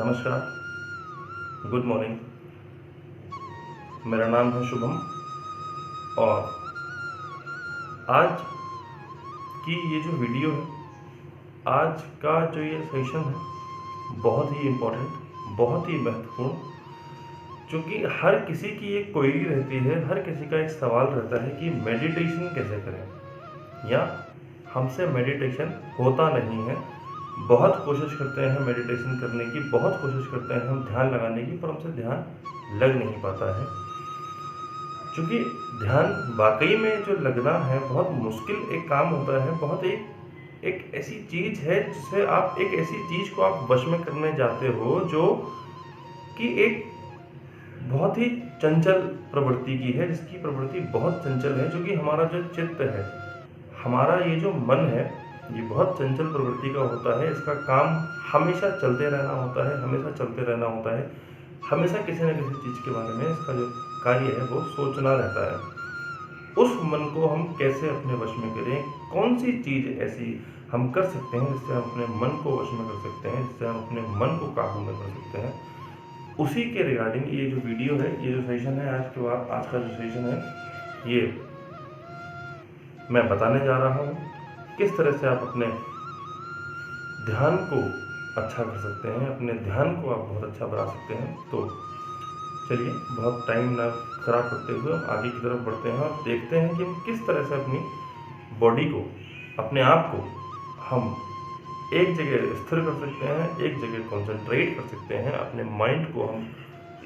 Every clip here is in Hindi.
नमस्कार, गुड मॉर्निंग। मेरा नाम है शुभम और आज की ये जो वीडियो है, आज का जो ये सेशन है, बहुत ही इम्पोर्टेंट, बहुत ही महत्वपूर्ण, क्योंकि हर किसी की एक क्वेरी रहती है, हर किसी का एक सवाल रहता है कि मेडिटेशन कैसे करें, या हमसे मेडिटेशन होता नहीं है। बहुत कोशिश करते हैं मेडिटेशन करने की, बहुत कोशिश करते हैं हम ध्यान लगाने की, पर हमसे ध्यान लग नहीं पाता है। क्योंकि ध्यान वाकई में जो लगना है बहुत मुश्किल एक काम होता है, बहुत एक ऐसी चीज़ है जिससे आप एक ऐसी चीज़ को आप वश में करने जाते हो जो कि एक बहुत ही चंचल प्रवृत्ति की है, जिसकी प्रवृत्ति बहुत चंचल है। जो कि हमारा जो चित्त है, हमारा ये जो मन है, ये बहुत चंचल प्रवृत्ति का होता है। इसका काम हमेशा चलते रहना होता है, हमेशा चलते रहना होता है, हमेशा किसी न किसी चीज़ के बारे में इसका जो कार्य है वो सोचना रहता है। उस मन को हम कैसे अपने वश में करें, कौन सी चीज़ ऐसी हम कर सकते हैं जिससे हम अपने मन को वश में कर सकते हैं, जिससे हम अपने मन को काबू में कर सकते हैं, उसी के रिगार्डिंग ये जो वीडियो है, ये जो सेशन है, आज का जो सेशन है, ये मैं बताने जा रहा हूँ किस तरह से आप अपने ध्यान को अच्छा कर सकते हैं, अपने ध्यान को आप बहुत अच्छा बना सकते हैं। तो चलिए, बहुत टाइम ना खराब करते हुए आगे की तरफ बढ़ते हैं और देखते हैं कि हम किस तरह से अपनी बॉडी को, अपने आप को हम एक जगह स्थिर कर सकते हैं, एक जगह कंसंट्रेट कर सकते हैं, अपने माइंड को हम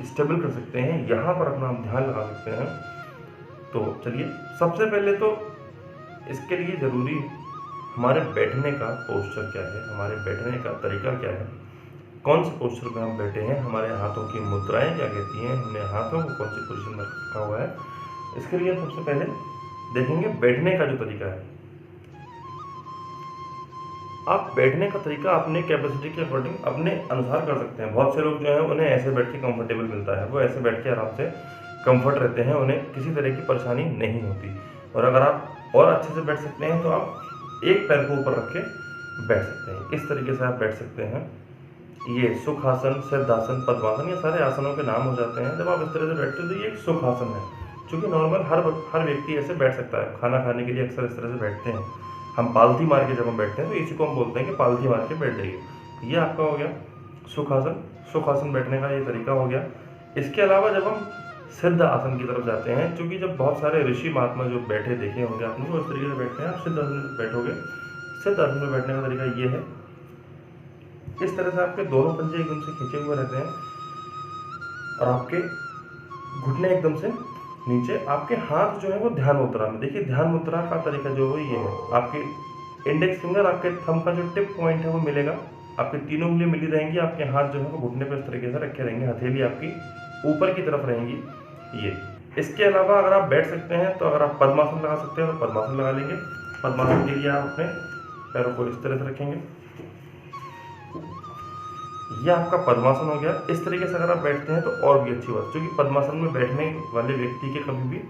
स्टेबल कर सकते हैं, यहाँ पर अपना हम ध्यान लगा सकते हैं। तो चलिए, सबसे पहले तो इसके लिए ज़रूरी हमारे बैठने का पोस्चर क्या है, हमारे बैठने का तरीका क्या है, कौन से पोस्चर में हम बैठे हैं, हमारे हाथों की मुद्राएं क्या कहती हैं, हमने हाथों को कौन सी पोजीशन में रखा हुआ है। इसके लिए सबसे पहले देखेंगे बैठने का जो तरीका है। आप बैठने का तरीका अपने कैपेसिटी के अकॉर्डिंग अपने अनुसार कर सकते हैं। बहुत से लोग जो हैं उन्हें ऐसे बैठ के कंफर्टेबल मिलता है, वो ऐसे बैठ के आराम से कंफर्ट रहते हैं, उन्हें किसी तरह की परेशानी नहीं होती। और अगर आप और अच्छे से बैठ सकते हैं तो आप एक पैर को ऊपर रख के बैठ सकते हैं। इस तरीके से आप बैठ सकते हैं। ये सुखासन, सिद्धासन, पद्मासन, ये सारे आसनों के नाम हो जाते हैं। जब आप इस तरह से बैठते हो तो ये एक सुखासन है, क्योंकि नॉर्मल हर व्यक्ति ऐसे बैठ सकता है। खाना खाने के लिए अक्सर इस तरह से बैठते हैं। हम पालथी मार के जब हम बैठते हैं तो इसी को हम बोलते हैं कि पालथी मार के बैठ जाइए। ये आपका हो गया सुखासन, सुखासन बैठने का ये तरीका हो गया। इसके अलावा जब हम सिद्ध आसन की तरफ जाते हैं, क्योंकि जब बहुत सारे ऋषि महात्मा जो बैठे देखे होंगे आपने, वो इस तरीके से बैठते हैं। आप सिद्ध आसन में बैठोगे, सिद्ध आसन में बैठने का तरीका ये है, इस तरह से आपके दोनों पंजे एकदम से खींचे हुए रहते हैं और आपके घुटने एकदम से नीचे, आपके हाथ जो है वो ध्यान मुद्रा में। देखिए, ध्यान मुद्रा का तरीका जो है ये है, आपके इंडेक्स फिंगर, आपके थंब का जो टिप पॉइंट है वो मिलेगा, आपकी तीनों उंगली मिली रहेंगी, आपके हाथ जो है वो घुटने पर इस तरीके से रखे रहेंगे, हथेली आपकी ऊपर की तरफ रहेंगी। ये इसके अलावा अगर आप बैठ सकते हैं तो अगर आप पद्मासन लगा सकते हैं तो पद्मासन लगा लेंगे। पद्मासन के लिए आप अपने पैरों को इस तरह से रखेंगे, यह आपका पद्मासन हो गया। इस तरीके से अगर आप बैठते हैं तो और भी अच्छी बात, क्योंकि पद्मासन में बैठने वाले व्यक्ति के कभी भी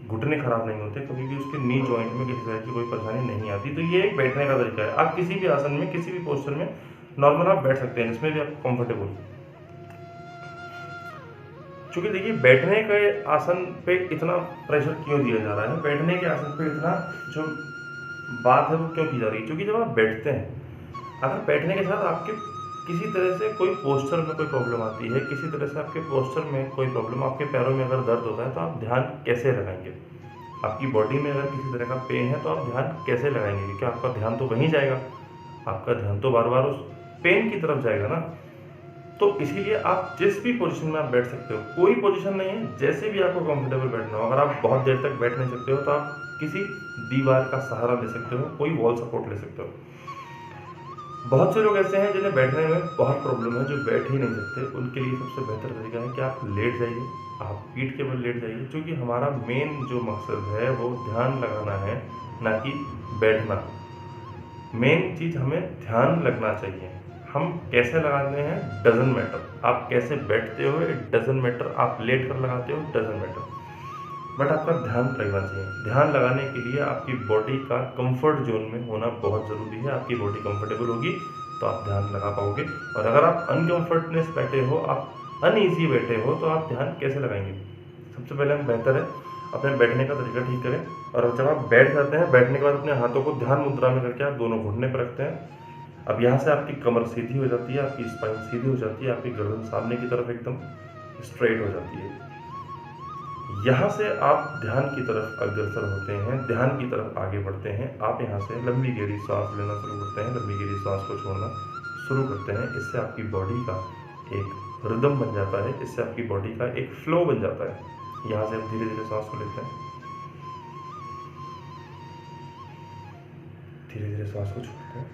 घुटने खराब नहीं होते, कभी भी उसके नी जॉइंट में किसी तरह की कोई परेशानी नहीं आती। तो ये एक बैठने का तरीका है। आप किसी भी आसन में, किसी भी पोस्चर में नॉर्मल आप बैठ सकते हैं, जिसमें भी आप कंफर्टेबल। क्योंकि देखिए, बैठने के आसन पे इतना प्रेशर क्यों दिया जा रहा है, बैठने के आसन पे इतना जो बात है वो क्यों की जा रही है, क्योंकि जब आप बैठते हैं, अगर बैठने के साथ आपके किसी तरह से कोई पोस्चर में कोई प्रॉब्लम आती है, किसी तरह से आपके पोस्चर में कोई प्रॉब्लम, आपके पैरों में अगर दर्द होता है, तो आप ध्यान कैसे लगाएंगे। आपकी बॉडी में अगर किसी तरह का पेन है तो आप ध्यान कैसे लगाएंगे, क्योंकि आपका ध्यान तो वहीं जाएगा, आपका ध्यान तो बार बार उस पेन की तरफ जाएगा ना। तो इसीलिए आप जिस भी पोजीशन में आप बैठ सकते हो, कोई पोजीशन नहीं है, जैसे भी आपको कंफर्टेबल बैठना हो। अगर आप बहुत देर तक बैठ नहीं सकते हो तो आप किसी दीवार का सहारा ले सकते हो, कोई वॉल सपोर्ट ले सकते हो। बहुत से लोग ऐसे हैं जिन्हें बैठने में बहुत प्रॉब्लम है, जो बैठ ही नहीं सकते। उनके लिए सबसे बेहतर तरीका है कि आप लेट जाइए, आप पीठ के बल लेट जाइए, क्योंकि हमारा मेन जो मकसद है वो ध्यान लगाना है, ना कि बैठना। मेन चीज़ हमें ध्यान लगना चाहिए। हम कैसे लगाते हैं डजन मैटर, आप कैसे बैठते हो इट डजन मैटर, आप लेट कर लगाते हो डजन मैटर, बट आपका ध्यान लगना चाहिए। ध्यान लगाने के लिए आपकी बॉडी का कंफर्ट जोन में होना बहुत ज़रूरी है। आपकी बॉडी कंफर्टेबल होगी तो आप ध्यान लगा पाओगे। और अगर आप अनकम्फर्टनेस बैठे हो, आप अनईजी बैठे हो, तो आप ध्यान कैसे लगाएंगे? सबसे पहले हम बेहतर है अपने बैठने का तरीका ठीक करें, और जब आप बैठ जाते हैं, बैठने के बाद अपने हाथों को ध्यान मुद्रा में करके आप दोनों घुटने पर रखते हैं। अब यहाँ से आपकी कमर सीधी हो जाती है, आपकी स्पाइन सीधी हो जाती है, आपकी गर्दन सामने की तरफ एकदम स्ट्रेट हो जाती है। यहाँ से आप ध्यान की तरफ अग्रसर होते हैं, ध्यान की तरफ आगे बढ़ते हैं। आप यहाँ से लंबी गहरी सांस लेना शुरू करते हैं, लंबी गहरी सांस को छोड़ना शुरू करते हैं। इससे आपकी बॉडी का एक रिदम बन जाता है, इससे आपकी बॉडी का एक फ्लो बन जाता है। यहाँ से आप धीरे धीरे सांस को लेते हैं, धीरे धीरे सांस को छोड़ते हैं।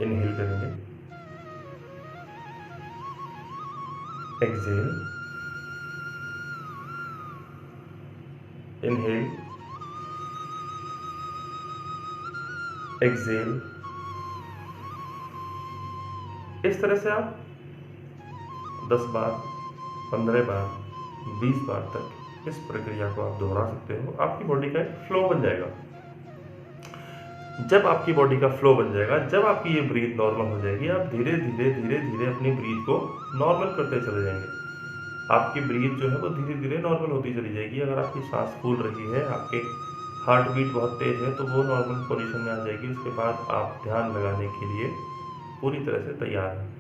इनहेल करेंगे, एक्सहेल, इनहेल, एक्सहेल। इस तरह से आप 10 बार, 15 बार, 20 बार तक इस प्रक्रिया को आप दोहरा सकते हो। आपकी बॉडी का एक फ्लो बन जाएगा। जब आपकी बॉडी का फ्लो बन जाएगा, जब आपकी ये ब्रीथ नॉर्मल हो जाएगी, आप धीरे धीरे धीरे धीरे अपनी ब्रीथ को नॉर्मल करते चले जाएंगे। आपकी ब्रीथ जो है वो धीरे धीरे नॉर्मल होती चली जाएगी। अगर आपकी सांस फूल रही है, आपके हार्ट बीट बहुत तेज है, तो वो नॉर्मल पोजीशन में आ जाएगी। उसके बाद आप ध्यान लगाने के लिए पूरी तरह से तैयार हैं।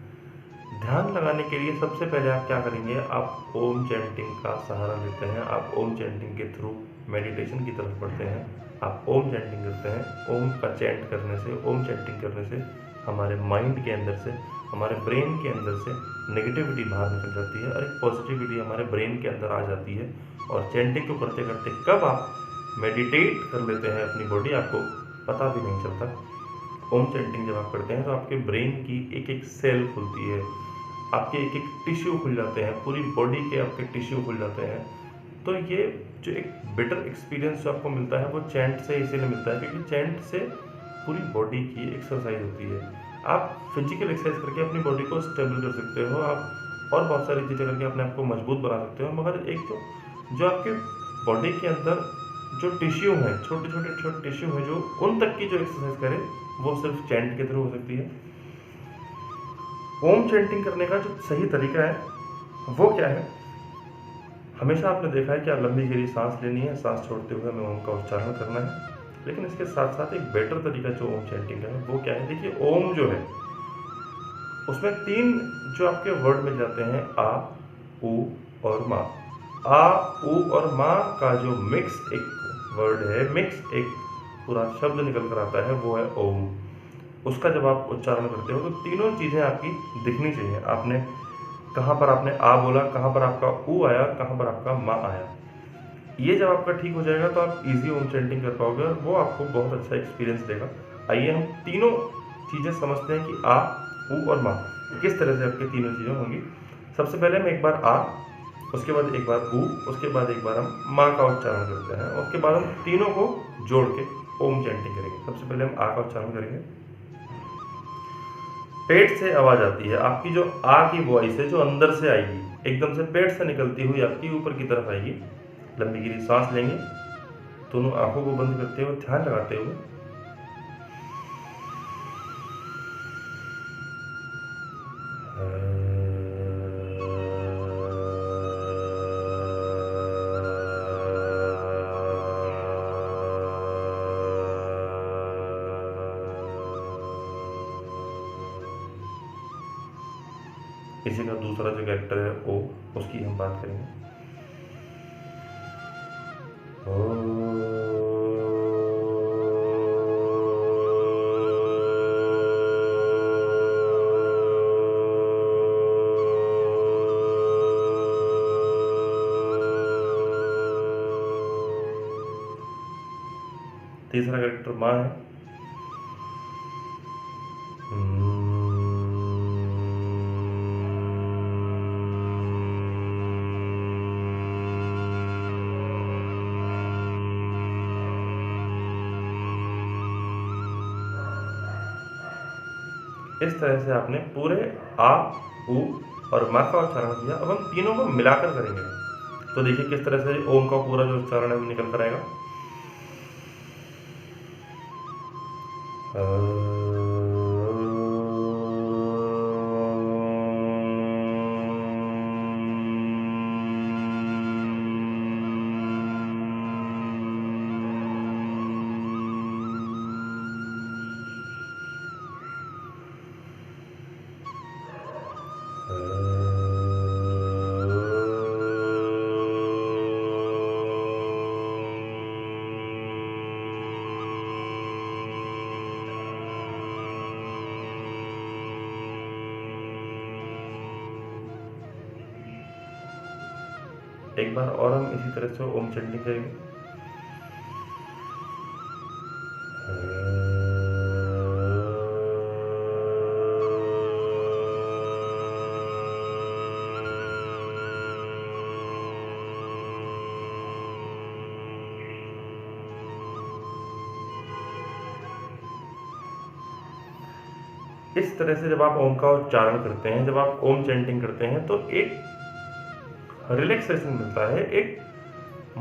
ध्यान लगाने के लिए सबसे पहले आप क्या करेंगे? आप ओम चैंटिंग का सहारा लेते हैं। आप ओम चैंटिंग के थ्रू मेडिटेशन की तरफ बढ़ते हैं। आप ओम चैंटिंग करते हैं। ओम का चैंट करने से, ओम चैंटिंग करने से हमारे माइंड के अंदर से, हमारे ब्रेन के अंदर से नेगेटिविटी बाहर निकल जाती है और एक पॉजिटिविटी हमारे ब्रेन के अंदर आ जाती है। और चैंटिंग को करते करते कब आप मेडिटेट कर लेते हैं अपनी बॉडी, आपको पता भी नहीं चलता। ओम चैंटिंग जब आप करते हैं तो आपके ब्रेन की एक एक सेल खुलती है, आपके एक एक टिश्यू खुल जाते हैं, पूरी बॉडी के आपके टिश्यू खुल जाते हैं। तो ये जो एक बेटर एक्सपीरियंस जो आपको मिलता है वो चैंट से इसीलिए मिलता है क्योंकि चैंट से पूरी बॉडी की एक्सरसाइज होती है। आप फिजिकल एक्सरसाइज करके अपनी बॉडी को स्टेबल कर सकते हो, आप और बहुत सारी चीज़ें करके अपने आप को मजबूत बना सकते हो। मगर एक जो आपके बॉडी के अंदर जो टिश्यू हैं, छोटे छोटे टिश्यू हैं, जो उन तक की जो एक्सरसाइज करे वो सिर्फ चैंट के थ्रू हो सकती है। ओम चैंटिंग करने का जो सही तरीका है वो क्या है? हमेशा आपने देखा है कि आप लंबी गहरी सांस लेनी है, सांस छोड़ते हुए हमें ओम का उच्चारण करना है। लेकिन इसके साथ साथ एक बेटर तरीका जो ओम चैंटिंग का है वो क्या है? देखिए, ओम जो है उसमें 3 जो आपके वर्ड मिल जाते हैं, आ, उ और मा। आ, उ और मा का जो मिक्स एक वर्ड है, मिक्स एक पूरा शब्द निकल कर आता है, वो है ओम। उसका जब आप उच्चारण करते हो तो तीनों चीज़ें आपकी दिखनी चाहिए। आपने कहाँ पर आपने आ बोला, कहाँ पर आपका ऊ आया, कहाँ पर आपका मा आया। ये जब आपका ठीक हो जाएगा तो आप इजी ओम चैंटिंग कर पाओगे और वो आपको बहुत अच्छा एक्सपीरियंस देगा। आइए हम तीनों चीज़ें समझते हैं कि आ, ऊ और मा किस तरह से आपकी तीनों चीज़ें होंगी। सबसे पहले हम एक बार आ, उसके बाद एक बार ऊ, उसके बाद एक बार हम माँ का उच्चारण करते हैं। उसके बाद हम तीनों को जोड़ के ओम चैंटिंग करेंगे। सबसे पहले हम आ का उच्चारण करेंगे। पेट से आवाज आती है, आपकी जो आ की वॉइस है जो अंदर से आएगी, एकदम से पेट से निकलती हुई आपकी ऊपर की तरफ आएगी। लंबी गहरी सांस लेंगे, दोनों आंखों को बंद करते हुए, ध्यान लगाते हुए। इसी का दूसरा जो कैरेक्टर है ओ, उसकी हम बात करेंगे। तीसरा कैरेक्टर माँ है। इस तरह से आपने पूरे आ, उ और मा का उच्चारण किया। अब हम तीनों को मिलाकर करेंगे तो देखिए किस तरह से ओम का पूरा जो उच्चारण है वो निकल कर आएगा। एक बार और हम इसी तरह से ओम चैंटिंग करेंगे। इस तरह से जब आप ओम का उच्चारण करते हैं, जब आप ओम चैंटिंग करते हैं, तो एक रिलैक्सेशन मिलता है, एक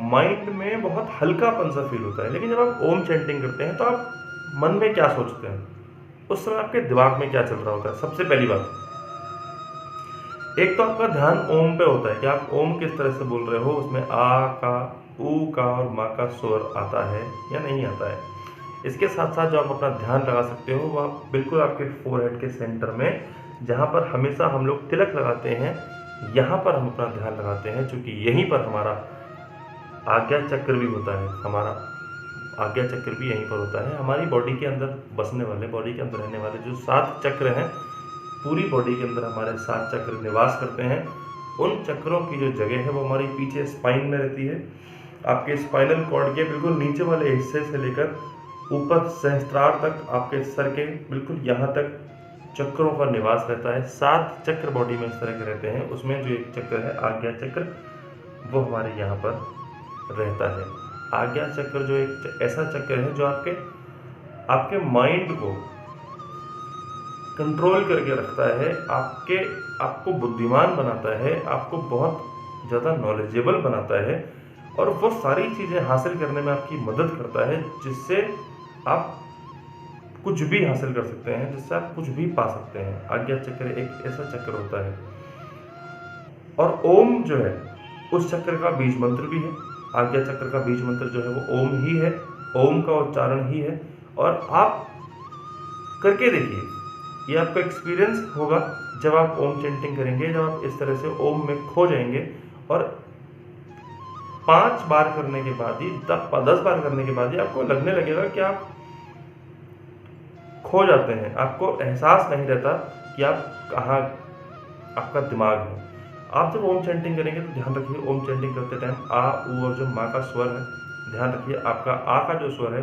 माइंड में बहुत हल्कापन सा फील होता है। लेकिन जब आप ओम चैंटिंग करते हैं तो आप मन में क्या सोचते हैं, उस समय आपके दिमाग में क्या चल रहा होता है? सबसे पहली बात, एक तो आपका ध्यान ओम पे होता है कि आप ओम किस तरह से बोल रहे हो, उसमें आ का, ऊ का और मा का स्वर आता है या नहीं आता है। इसके साथ साथ जो आप अपना ध्यान लगा सकते हो वो आप बिल्कुल आपके फोरहेड के सेंटर में, जहाँ पर हमेशा हम लोग तिलक लगाते हैं, यहाँ पर हम अपना ध्यान लगाते हैं, क्योंकि यहीं पर हमारा आज्ञा चक्र भी होता है। हमारा आज्ञा चक्र भी यहीं पर होता है। हमारी बॉडी के अंदर बसने वाले, बॉडी के अंदर रहने वाले जो 7 चक्र हैं, पूरी बॉडी के अंदर हमारे 7 चक्र निवास करते हैं। उन चक्रों की जो जगह है वो हमारी पीछे स्पाइन में रहती है। आपके स्पाइनल कॉर्ड के बिल्कुल नीचे वाले हिस्से से लेकर ऊपर सहस्त्रार तक, आपके सर के बिल्कुल यहाँ तक चक्रों का निवास रहता है। 7 चक्र बॉडी में इस तरह के रहते हैं। उसमें जो एक चक्र है आज्ञा चक्र, वो हमारे यहाँ पर रहता है। आज्ञा चक्र जो एक ऐसा चक्र है जो आपके माइंड को कंट्रोल करके रखता है, आपको बुद्धिमान बनाता है, आपको बहुत ज़्यादा नॉलेजेबल बनाता है और वो सारी चीज़ें हासिल करने में आपकी मदद करता है, जिससे आप कुछ भी हासिल कर सकते हैं, जिससे आप कुछ भी पा सकते हैं। आज्ञा चक्र एक ऐसा चक्र होता है। और ओम जो है उस चक्र का बीज मंत्र भी है। आज्ञा चक्र का बीज मंत्र जो है वो ओम ही है, ओम का उच्चारण ही है। और आप करके देखिए, ये आपको एक्सपीरियंस होगा जब आप ओम चैंटिंग करेंगे, जब आप इस तरह से ओम में खो जाएंगे। और 5 बार करने के बाद ही, 10 बार करने के बाद ही आपको लगने लगेगा कि आप खो जाते हैं। आपको एहसास नहीं रहता कि आप कहाँ आपका दिमाग है। आप जब ओम चैंटिंग करेंगे तो ध्यान रखिए, ओम चैंटिंग करते टाइम आ, ऊ और जो माँ का स्वर है, ध्यान रखिए आपका आ का जो स्वर है,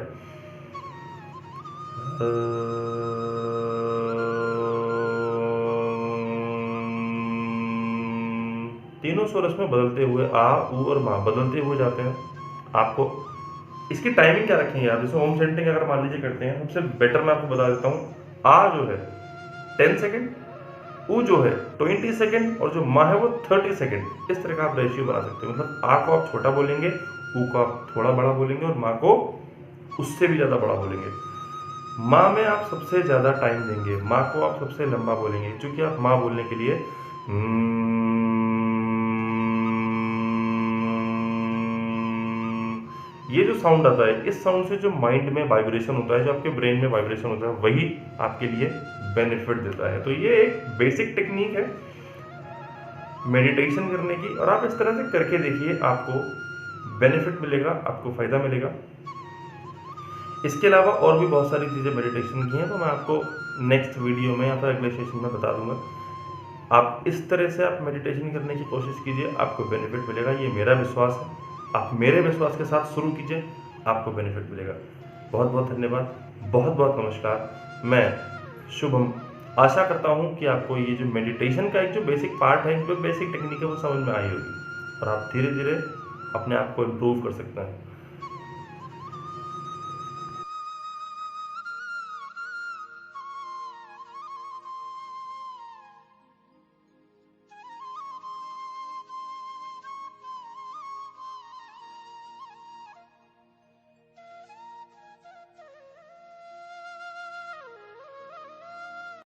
तीनों स्वर इसमें बदलते हुए, आ, ऊ और माँ बदलते हुए जाते हैं। आपको इसकी टाइमिंग क्या रखेंगे आप? जैसे ओम चैंटिंग अगर मान लीजिए करते हैं, सबसे बेटर मैं आपको बता देता हूँ, आ जो है 10 सेकेंड, ऊ जो है 20 सेकेंड और जो माँ है वो 30 सेकेंड। इस तरह का आप रेशियो बना सकते हो। मतलब आ को आप छोटा बोलेंगे, ऊ को आप थोड़ा बड़ा बोलेंगे और माँ को उससे भी ज़्यादा बड़ा बोलेंगे। माँ में आप सबसे ज़्यादा टाइम देंगे, माँ को आप सबसे लंबा बोलेंगे, क्योंकि आप माँ बोलने के लिए ये जो साउंड आता है, इस साउंड से जो माइंड में वाइब्रेशन होता है, जो आपके ब्रेन में वाइब्रेशन होता है, वही आपके लिए बेनिफिट देता है। तो ये एक बेसिक टेक्निक है मेडिटेशन करने की, और आप इस तरह से करके देखिए, आपको बेनिफिट मिलेगा, आपको फ़ायदा मिलेगा। इसके अलावा और भी बहुत सारी चीज़ें मेडिटेशन की हैं, तो मैं आपको नेक्स्ट वीडियो में या फिर अगले सेशन में बता दूंगा। आप इस तरह से आप मेडिटेशन करने की कोशिश कीजिए, आपको बेनिफिट मिलेगा, ये मेरा विश्वास है। आप मेरे विश्वास के साथ शुरू कीजिए, आपको बेनिफिट मिलेगा। बहुत बहुत धन्यवाद, बहुत बहुत नमस्कार। मैं शुभम आशा करता हूँ कि आपको ये जो मेडिटेशन का एक जो बेसिक पार्ट है, जो बेसिक टेक्निक है, वो समझ में आई होगी और आप धीरे धीरे अपने आप को इम्प्रूव कर सकते हैं।